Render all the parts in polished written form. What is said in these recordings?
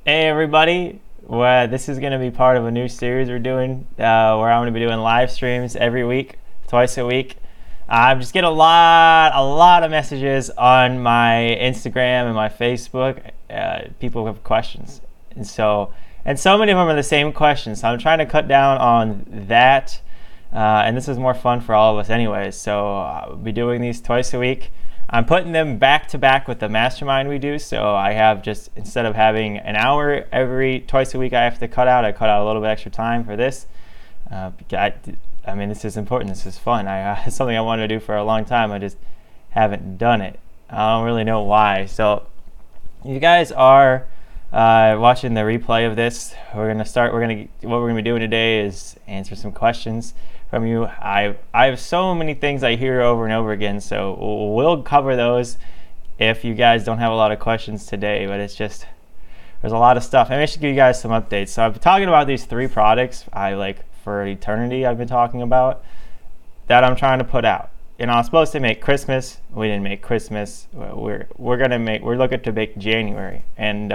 Hey everybody, this is going to be part of a new series we're doing where I'm going to be doing live streams every week, twice a week. I'm just getting a lot of messages on my Instagram and my Facebook. People have questions, and so many of them are the same questions. So I'm trying to cut down on that, and this is more fun for all of us anyways. So I'll be doing these twice a week. I'm putting them back to back with the mastermind we do. So I have just, instead of having an hour twice a week I have to cut out, I cut out a little bit extra time for this. I mean, this is important. This is fun. It's something I wanted to do for a long time. I just haven't done it. I don't really know why. So if you guys are watching the replay of this, what we're gonna be doing today is answer some questions from you. I have so many things I hear over and over again, so we'll cover those if you guys don't have a lot of questions today, but it's just, there's a lot of stuff. And I should give you guys some updates. So I've been talking about these 3 products for eternity I've been talking about that I'm trying to put out. You know, I was supposed to make Christmas. We didn't make Christmas. We're looking to make January. And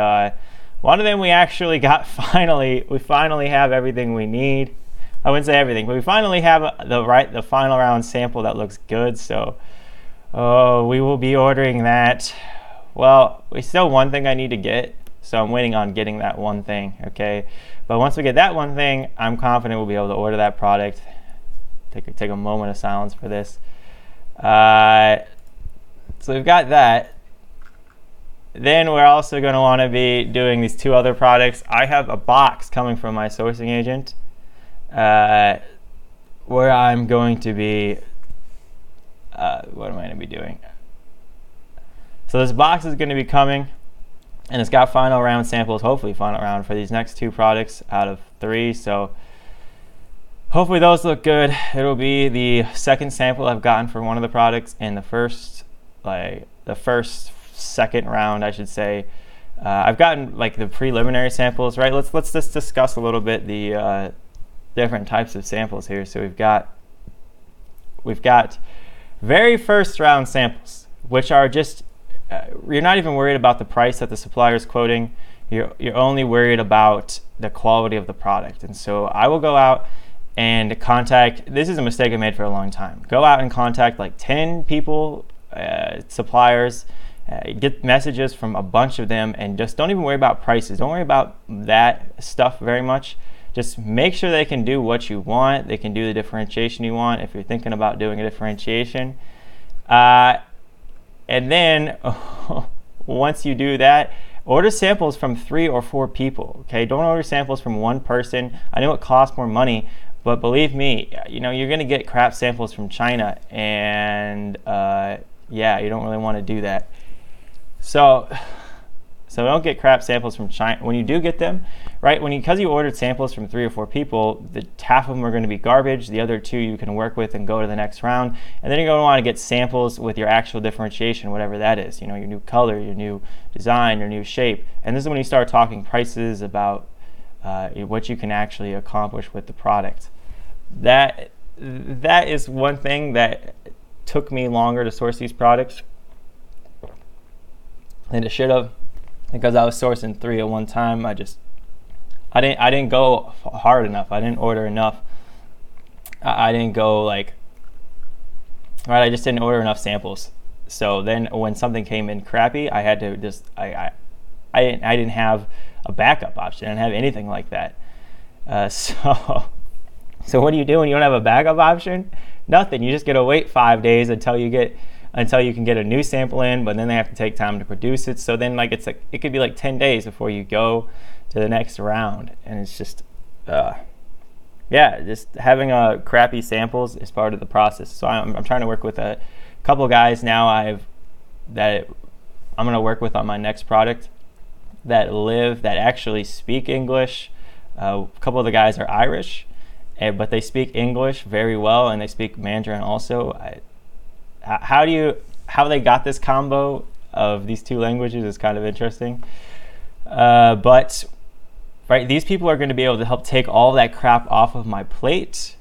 one of them we actually got we finally have everything we need. I wouldn't say everything, but we finally have the final round sample that looks good. So we will be ordering that. Well, we still one thing I need to get, so I'm waiting on getting that one thing, okay? But once we get that one thing, I'm confident we'll be able to order that product. Take a moment of silence for this. So we've got that. Then we're also going to want to be doing these 2 other products. I have a box coming from my sourcing agent where I'm going to be, what am I going to be doing? So this box is going to be coming, and it's got final round samples, hopefully final round, for these next 2 products out of 3. So hopefully those look good. It'll be the second sample I've gotten for one of the products, and second round, I should say. I've gotten the preliminary samples, right? Let's just discuss a little bit the different types of samples here. So we've got very first round samples, which are just you're not even worried about the price that the supplier is quoting. You're only worried about the quality of the product. And so I will go out and contact, this is a mistake I made for a long time, go out and contact 10 people, suppliers, get messages from a bunch of them, and just don't even worry about prices. Don't worry about that stuff very much. Just make sure they can do what you want. They can do the differentiation you want if you're thinking about doing a differentiation. And then once you do that, order samples from 3 or 4 people. Okay, don't order samples from one person. I know it costs more money, but believe me, you're going to get crap samples from China, and yeah, you don't really want to do that. So don't get crap samples from China. When you do get them, right, because you ordered samples from 3 or 4 people, half of them are going to be garbage. The other 2 you can work with and go to the next round. And then you're going to want to get samples with your actual differentiation, whatever that is. Your new color, your new design, your new shape. And this is when you start talking prices, about what you can actually accomplish with the product. That is one thing that took me longer to source these products than it should have, because I was sourcing 3 at one time. I didn't go hard enough. I didn't order enough. I didn't go I just didn't order enough samples. So then when something came in crappy, I had to just I didn't have a backup option. I didn't have anything like that. So what do you do when you don't have a backup option? Nothing. You just gotta wait 5 days until you can get a new sample in, but then they have to take time to produce it. So then it could be 10 days before you go to the next round. And it's just, just having crappy samples is part of the process. So I'm trying to work with a couple guys now that I'm going to work with on my next product that actually speak English. A couple of the guys are Irish, but they speak English very well, and they speak Mandarin also. How they got this combo of these 2 languages is kind of interesting. But right, these people are going to be able to help take all that crap off of my plate.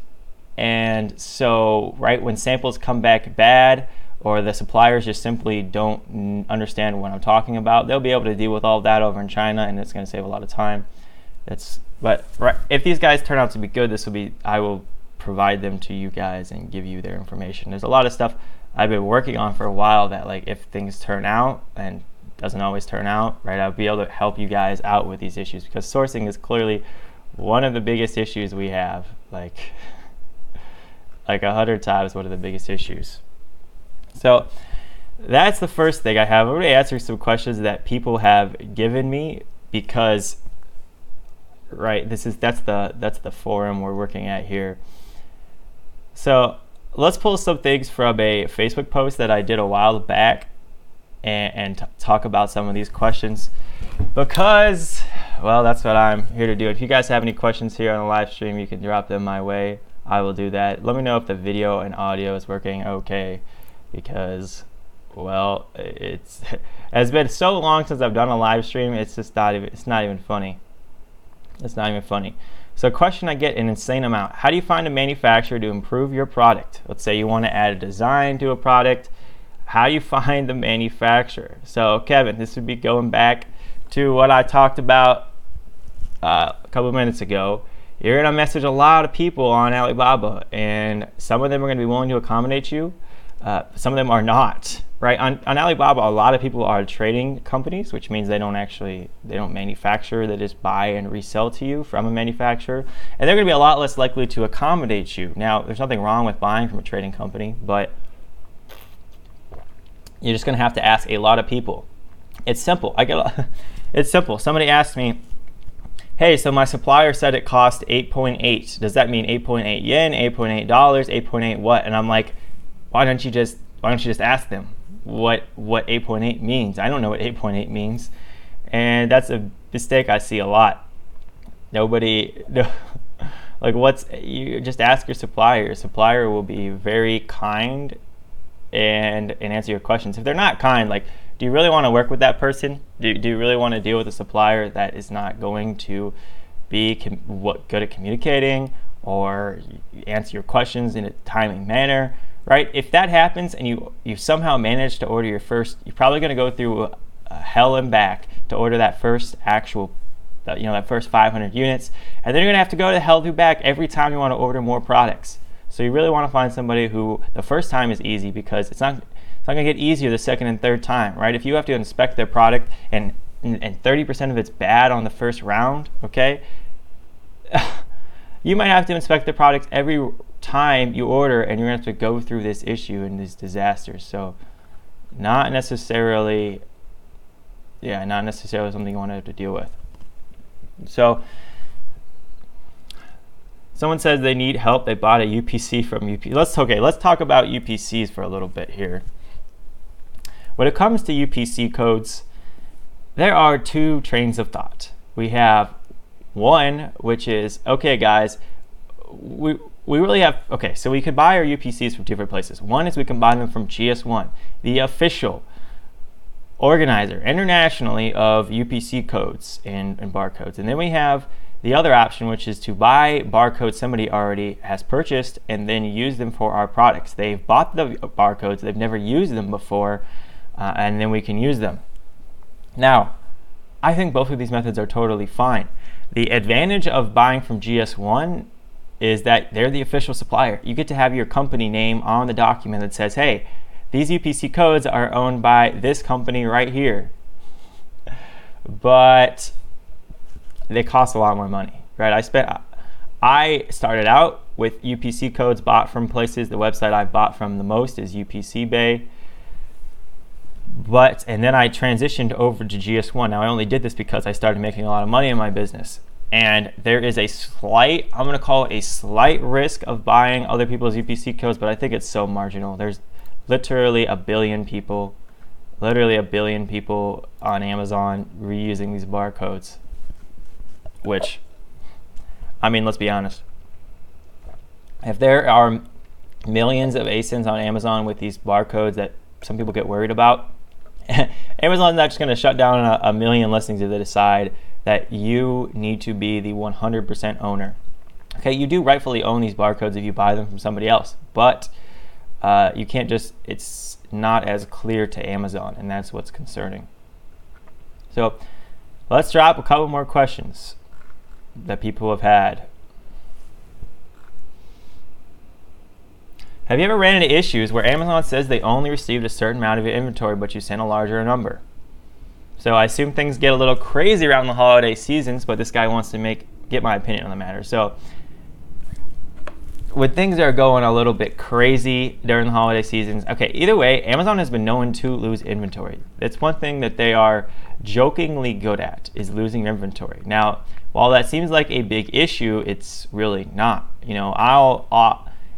And so, right, when samples come back bad, or the suppliers just simply don't understand what I'm talking about, they'll be able to deal with all of that over in China, and it's going to save a lot of time. But if these guys turn out to be good, I will provide them to you guys and give you their information. There's a lot of stuff I've been working on for a while that, like, if things turn out, and doesn't always turn out, right, I'll be able to help you guys out with these issues, because sourcing is clearly one of the biggest issues we have, like 100 times one of the biggest issues. So that's the first thing I have. I'm going to answer some questions that people have given me, because that's the forum we're working at here. So let's pull some things from a Facebook post that I did a while back and talk about some of these questions, because, well, that's what I'm here to do. If you guys have any questions here on the live stream, you can drop them my way. I will do that. Let me know if the video and audio is working okay, because, well, it's been so long since I've done a live stream. It's not even funny. It's not even funny. So a question I get an insane amount: how do you find a manufacturer to improve your product? Let's say you want to add a design to a product. How do you find the manufacturer? So Kevin, this would be going back to what I talked about a couple of minutes ago. You're going to message a lot of people on Alibaba, and some of them are going to be willing to accommodate you. Some of them are not, right? On Alibaba, a lot of people are trading companies, which means they don't manufacture. They just buy and resell to you from a manufacturer, and they're going to be a lot less likely to accommodate you. Now, there's nothing wrong with buying from a trading company, but you're just going to have to ask a lot of people. It's simple. It's simple. Somebody asked me, hey, so my supplier said it cost 8.8. Does that mean 8.8 yen, $8.8, 8.8 what? And I'm like, why don't you just ask them what 8.8 means? I don't know what 8.8 means. And that's a mistake I see a lot. You just ask your supplier. Your supplier will be very kind and answer your questions. If they're not kind, like, do you really want to work with that person? Do you really want to deal with a supplier that is not going to be good at communicating or answer your questions in a timely manner, right? If that happens and you somehow manage to order your first, you're probably going to go through hell and back to order that first that first 500 units, and then you're going to have to go to hell and back every time you want to order more products. So you really want to find somebody who the first time is easy, because it's not going to get easier the second and third time, right? If you have to inspect their product and 30% of it's bad on the first round, okay, you might have to inspect the product every time you order, and you're going to have to go through this issue and these disasters. So not necessarily something you want to have to deal with. So someone says they need help. They bought a UPC from UP. Let's talk about UPCs for a little bit here. When it comes to UPC codes, there are two trains of thought. We have one, which is, okay, guys, we really have, okay, so we could buy our UPCs from different places. One is we can buy them from GS1, the official organizer internationally of UPC codes and barcodes. And then we have the other option, which is to buy barcodes somebody already has purchased and then use them for our products. They've bought the barcodes, they've never used them before, and then we can use them. Now, I think both of these methods are totally fine. The advantage of buying from GS1 is that they're the official supplier. You get to have your company name on the document that says, hey, these UPC codes are owned by this company right here. But they cost a lot more money, right? I started out with UPC codes bought from places. The website I bought from the most is UPC Bay. And then I transitioned over to GS1. Now, I only did this because I started making a lot of money in my business. And there is I'm going to call it a slight risk of buying other people's UPC codes, but I think it's so marginal. There's literally a billion people on Amazon reusing these barcodes, which, I mean, let's be honest. If there are millions of ASINs on Amazon with these barcodes that some people get worried about, Amazon's not just going to shut down a million listings if they decide that you need to be the 100% owner. Okay, you do rightfully own these barcodes if you buy them from somebody else, but you can't just, it's not as clear to Amazon, and that's what's concerning. So let's drop a couple more questions that people have had. Have you ever ran into issues where Amazon says they only received a certain amount of your inventory, but you sent a larger number? So I assume things get a little crazy around the holiday seasons, but this guy wants to get my opinion on the matter. So when things are going a little bit crazy during the holiday seasons, okay, either way, Amazon has been known to lose inventory. That's one thing that they are jokingly good at, is losing inventory. Now, while that seems like a big issue, it's really not. You know,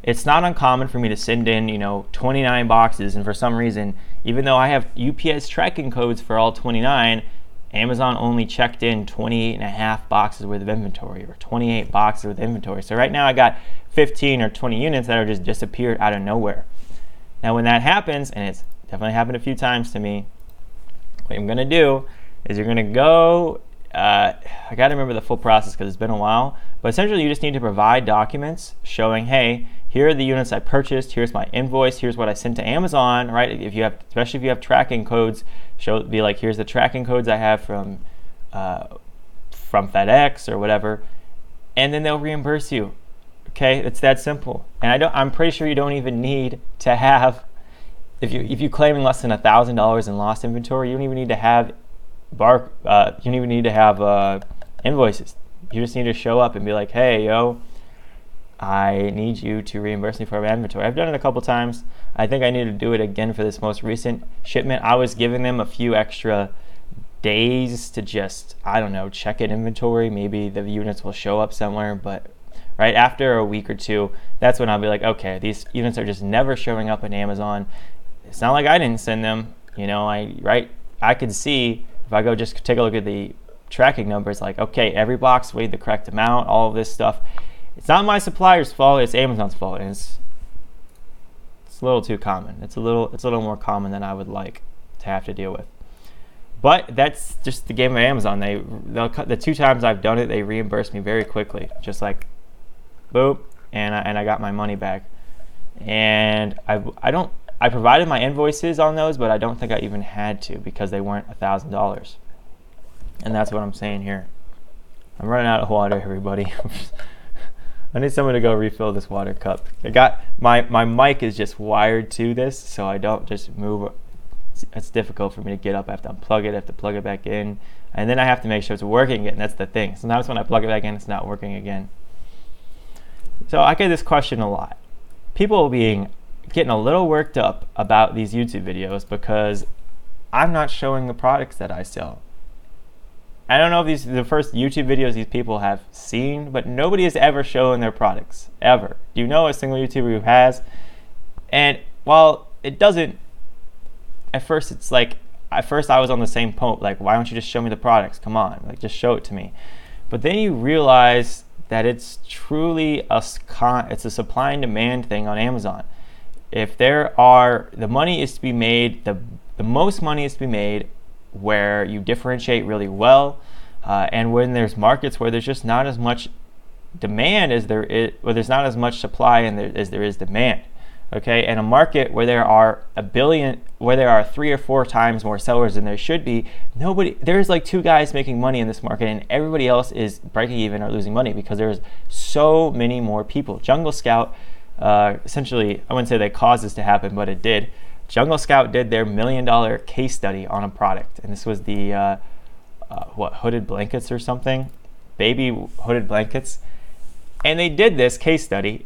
it's not uncommon for me to send in, 29 boxes, and for some reason, even though I have UPS tracking codes for all 29, Amazon only checked in 28 and a half boxes worth of inventory, or 28 boxes worth of inventory. So right now I got 15 or 20 units that are just disappeared out of nowhere. Now when that happens, and it's definitely happened a few times to me, what I'm gonna do is you're gonna go, I gotta remember the full process because it's been a while, but essentially you just need to provide documents showing, hey, here are the units I purchased, here's my invoice, here's what I sent to Amazon, right? Especially if you have tracking codes, be like, here's the tracking codes I have from FedEx or whatever, and then they'll reimburse you. Okay, it's that simple. And I'm pretty sure you don't even need to have, if you claiming less than $1,000 in lost inventory, you don't even need to have invoices. You just need to show up and be like, hey, I need you to reimburse me for my inventory. I've done it a couple times. I think I need to do it again for this most recent shipment. I was giving them a few extra days to just, check in inventory. Maybe the units will show up somewhere, but right after a week or two, that's when I'll be like, okay, these units are just never showing up in Amazon. It's not like I didn't send them. I could see, if I go just take a look at the tracking numbers, like, okay, every box weighed the correct amount, all of this stuff. It's not my supplier's fault, it's Amazon's fault, and it's a little too common. It's a little more common than I would like to have to deal with. But that's just the game of Amazon. The two times I've done it, they reimbursed me very quickly, just like boop, and I got my money back. And I provided my invoices on those, but I don't think I even had to because they weren't $1,000. And that's what I'm saying here. I'm running out of water, everybody. I need someone to go refill this water cup. My mic is just wired to this, so I don't just move. It's difficult for me to get up. I have to unplug it, I have to plug it back in, and then I have to make sure it's working again. That's the thing. Sometimes when I plug it back in, it's not working again. So I get this question a lot. People getting a little worked up about these YouTube videos because I'm not showing the products that I sell. I don't know if these are the first YouTube videos these people have seen, but nobody has ever shown their products, ever. Do you know a single YouTuber who has? And while it doesn't, at first I was on the same point, like, why don't you just show me the products? Come on, like, just show it to me. But then you realize that it's truly it's a supply and demand thing on Amazon. If the money is to be made, the most money is to be made where you differentiate really well, and when there's markets where there's just not as much demand as there is, where there's not as much supply as there is demand. Okay, and a market where there are 3 or 4 times more sellers than there should be, there's like 2 guys making money in this market, and everybody else is breaking even or losing money because there's so many more people. Jungle Scout, essentially, I wouldn't say they caused this to happen, but it did. Jungle Scout did their $1 million case study on a product, and this was the hooded blankets or something, baby hooded blankets, and they did this case study,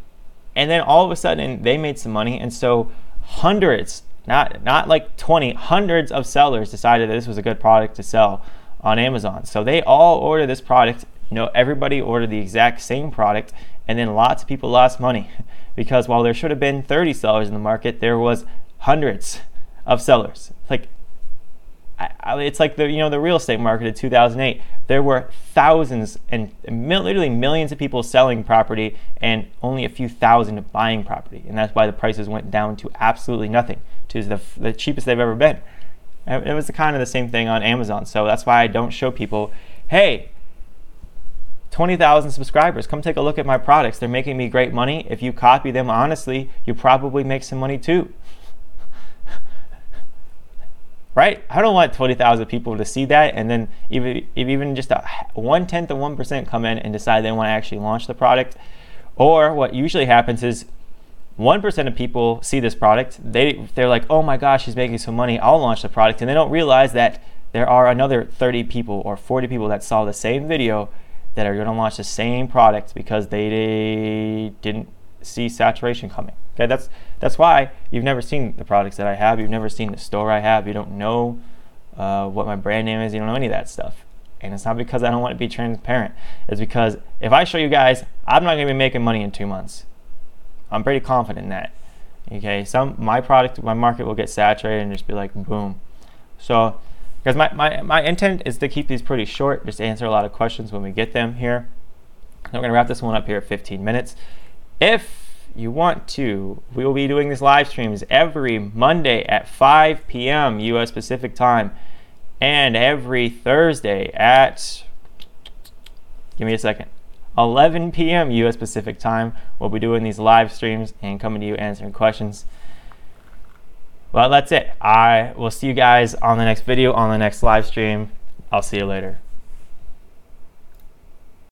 and then all of a sudden they made some money, and so hundreds, not like 20, hundreds of sellers decided that this was a good product to sell on Amazon. So they all ordered this product. Everybody ordered the exact same product, and then lots of people lost money because while there should have been 30 sellers in the market, there was hundreds of sellers. It's like the real estate market in 2008. There were thousands and literally millions of people selling property and only a few thousand buying property, and that's why the prices went down to absolutely nothing, to the cheapest they've ever been. It was kind of the same thing on Amazon. So that's why I don't show people, hey, 20,000 subscribers, come take a look at my products. They're making me great money. If you copy them honestly, you probably make some money too. right? I don't want 20,000 people to see that, and then even just a 1/10 of 1% come in and decide they want to actually launch the product. Or what usually happens is 1% of people see this product, they're like, oh my gosh, he's making some money, I'll launch the product, and they don't realize that there are another 30 people or 40 people that saw the same video that are going to launch the same product because they didn't see saturation coming. Okay, that's why you've never seen the products that I have, you've never seen the store I have, you don't know what my brand name is, you don't know any of that stuff. And it's not because I don't want to be transparent, it's because if I show you guys, I'm not going to be making money in 2 months. I'm pretty confident in that. Okay, my market will get saturated and just be like boom. So because my intent is to keep these pretty short, just answer a lot of questions when we get them here. I'm going to wrap this one up here at 15 minutes. If you want to, we will be doing these live streams every Monday at 5 p.m. US Pacific time, and every Thursday at, give me a second, 11 p.m. US Pacific time. We'll be doing these live streams and coming to you answering questions. Well, that's it. I will see you guys on the next video, on the next live stream. I'll see you later.